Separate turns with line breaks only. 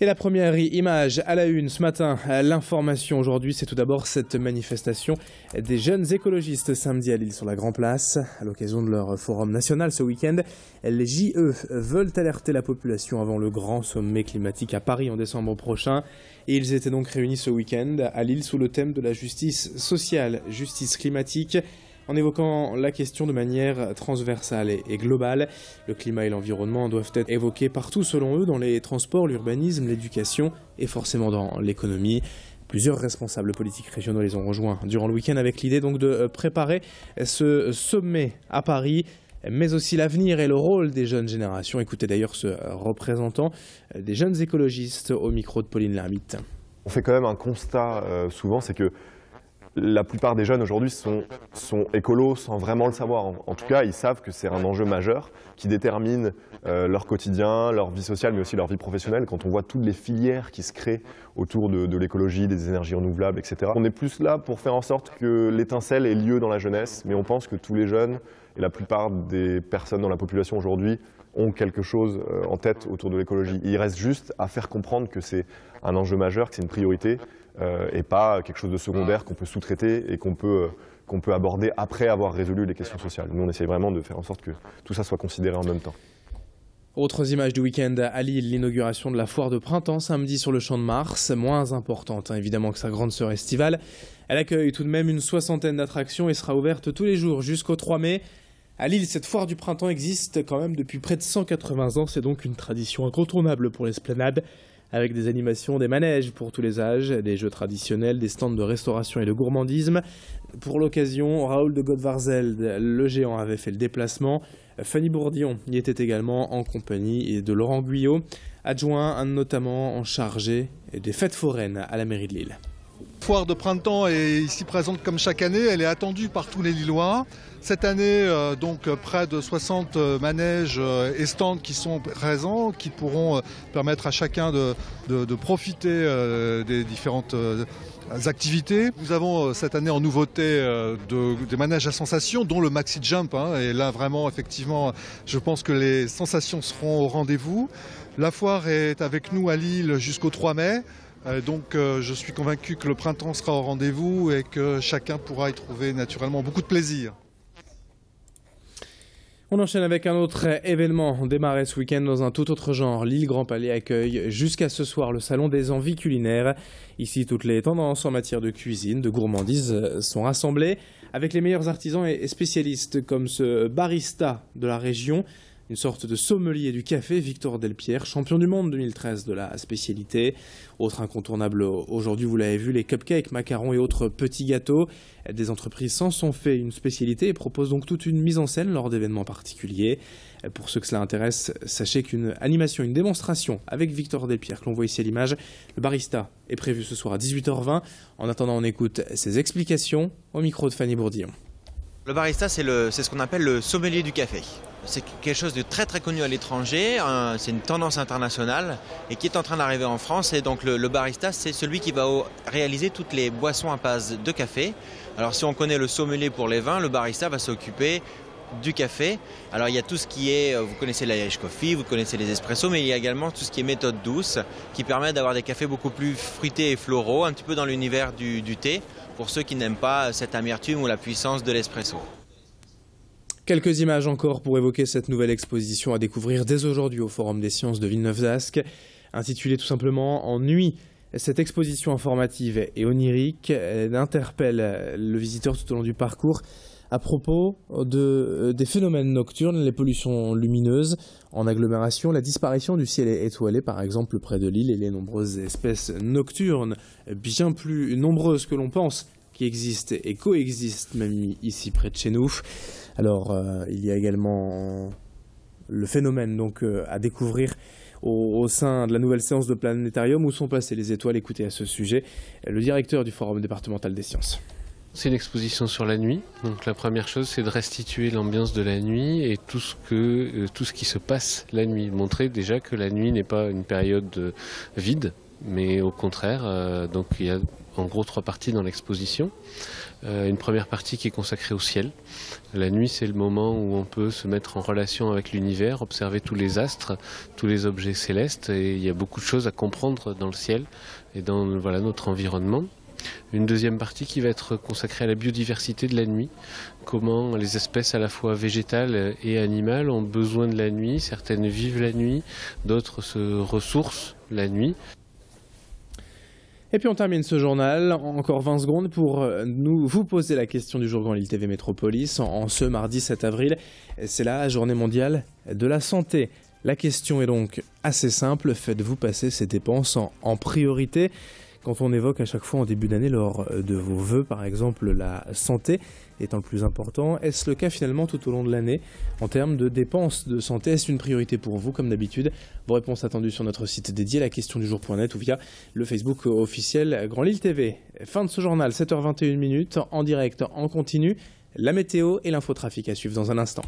Et la première image à la une ce matin, l'information aujourd'hui, c'est tout d'abord cette manifestation des jeunes écologistes samedi à Lille sur la Grand Place. À l'occasion de leur forum national ce week-end, les JE veulent alerter la population avant le grand sommet climatique à Paris en décembre prochain. Et ils étaient donc réunis ce week-end à Lille sous le thème de la justice sociale, justice climatique, en évoquant la question de manière transversale et globale. Le climat et l'environnement doivent être évoqués partout selon eux, dans les transports, l'urbanisme, l'éducation et forcément dans l'économie. Plusieurs responsables politiques régionaux les ont rejoints durant le week-end avec l'idée donc de préparer ce sommet à Paris, mais aussi l'avenir et le rôle des jeunes générations. Écoutez d'ailleurs ce représentant des jeunes écologistes au micro de Pauline Lermite.
On fait quand même un constat souvent, c'est que la plupart des jeunes aujourd'hui sont écolos sans vraiment le savoir. En tout cas, ils savent que c'est un enjeu majeur qui détermine leur quotidien, leur vie sociale, mais aussi leur vie professionnelle. Quand on voit toutes les filières qui se créent autour de l'écologie, des énergies renouvelables, etc. On est plus là pour faire en sorte que l'étincelle ait lieu dans la jeunesse, mais on pense que tous les jeunes et la plupart des personnes dans la population aujourd'hui ont quelque chose en tête autour de l'écologie. Il reste juste à faire comprendre que c'est un enjeu majeur, que c'est une priorité, et pas quelque chose de secondaire qu'on peut sous-traiter et qu'on peut aborder après avoir résolu les questions sociales. Nous, on essaye vraiment de faire en sorte que tout ça soit considéré en même temps.
Autres images du week-end à Lille, l'inauguration de la foire de printemps samedi sur le Champ de Mars, moins importante évidemment que sa grande sœur estivale. Elle accueille tout de même une soixantaine d'attractions et sera ouverte tous les jours jusqu'au 3 mai. À Lille, cette foire du printemps existe quand même depuis près de 180 ans, c'est donc une tradition incontournable pour l'esplanade, avec des animations, des manèges pour tous les âges, des jeux traditionnels, des stands de restauration et de gourmandisme. Pour l'occasion, Raoul de Godvarzeld, le géant, avait fait le déplacement. Fanny Bourdillon y était également en compagnie de Laurent Guyot, adjoint notamment en chargé des fêtes foraines à la mairie de Lille.
La foire de printemps est ici présente comme chaque année, elle est attendue par tous les Lillois. Cette année, donc près de 60 manèges et stands qui sont présents, qui pourront permettre à chacun de profiter des différentes activités. Nous avons cette année en nouveauté des manèges à sensations, dont le Maxi Jump. Et là, vraiment, effectivement, je pense que les sensations seront au rendez-vous. La foire est avec nous à Lille jusqu'au 3 mai. Donc je suis convaincu que le printemps sera au rendez-vous et que chacun pourra y trouver naturellement beaucoup de plaisir.
On enchaîne avec un autre événement démarré ce week-end dans un tout autre genre. Lille Grand Palais accueille jusqu'à ce soir le salon des envies culinaires. Ici, toutes les tendances en matière de cuisine, de gourmandise sont rassemblées avec les meilleurs artisans et spécialistes comme ce barista de la région, une sorte de sommelier du café, Victor Delpierre, champion du monde 2013 de la spécialité. Autre incontournable aujourd'hui, vous l'avez vu, les cupcakes, macarons et autres petits gâteaux. Des entreprises s'en sont fait une spécialité et proposent donc toute une mise en scène lors d'événements particuliers. Pour ceux que cela intéresse, sachez qu'une animation, une démonstration avec Victor Delpierre, que l'on voit ici à l'image, le barista, est prévu ce soir à 18h20. En attendant, on écoute ses explications au micro de Fanny Bourdillon.
Le barista, c'est ce qu'on appelle le sommelier du café. C'est quelque chose de très très connu à l'étranger, c'est une tendance internationale et qui est en train d'arriver en France. Et donc le barista, c'est celui qui va réaliser toutes les boissons à base de café. Alors si on connaît le sommelier pour les vins, le barista va s'occuper du café. Alors il y a tout ce qui est, vous connaissez l'Irish Coffee, vous connaissez les espressos, mais il y a également tout ce qui est méthode douce qui permet d'avoir des cafés beaucoup plus fruités et floraux, un petit peu dans l'univers du thé, pour ceux qui n'aiment pas cette amertume ou la puissance de l'espresso.
Quelques images encore pour évoquer cette nouvelle exposition à découvrir dès aujourd'hui au Forum des Sciences de Villeneuve-d'Ascq, intitulée tout simplement En nuit. Cette exposition informative et onirique interpelle le visiteur tout au long du parcours à propos des phénomènes nocturnes, les pollutions lumineuses en agglomération, la disparition du ciel étoilé par exemple près de Lille et les nombreuses espèces nocturnes, bien plus nombreuses que l'on pense, qui existent et coexistent même ici près de chez nous. Alors il y a également le phénomène donc à découvrir au sein de la nouvelle séance de Planétarium où sont passées les étoiles. Écoutez à ce sujet le directeur du Forum départemental des sciences.
C'est une exposition sur la nuit. Donc la première chose, c'est de restituer l'ambiance de la nuit et tout ce qui se passe la nuit. Montrer déjà que la nuit n'est pas une période vide, mais au contraire, donc il y a en gros 3 parties dans l'exposition. Une première partie qui est consacrée au ciel. La nuit, c'est le moment où on peut se mettre en relation avec l'univers, observer tous les astres, tous les objets célestes, et il y a beaucoup de choses à comprendre dans le ciel et dans notre environnement. Une deuxième partie qui va être consacrée à la biodiversité de la nuit, comment les espèces à la fois végétales et animales ont besoin de la nuit, certaines vivent la nuit, d'autres se ressourcent la nuit.
Et puis on termine ce journal, encore 20 secondes pour vous poser la question du jour Grand Lille TV Métropolis. En ce mardi 7 avril, c'est la journée mondiale de la santé. La question est donc assez simple, faites-vous passer ces dépenses en priorité ? Quand on évoque à chaque fois en début d'année lors de vos vœux, par exemple, la santé étant le plus important, est-ce le cas finalement tout au long de l'année en termes de dépenses de santé? Est-ce une priorité pour vous comme d'habitude? Vos réponses attendues sur notre site dédié à la question du jour.net ou via le Facebook officiel Grand Lille TV. Fin de ce journal, 7h21 en direct, en continu. La météo et l'infotrafic à suivre dans un instant.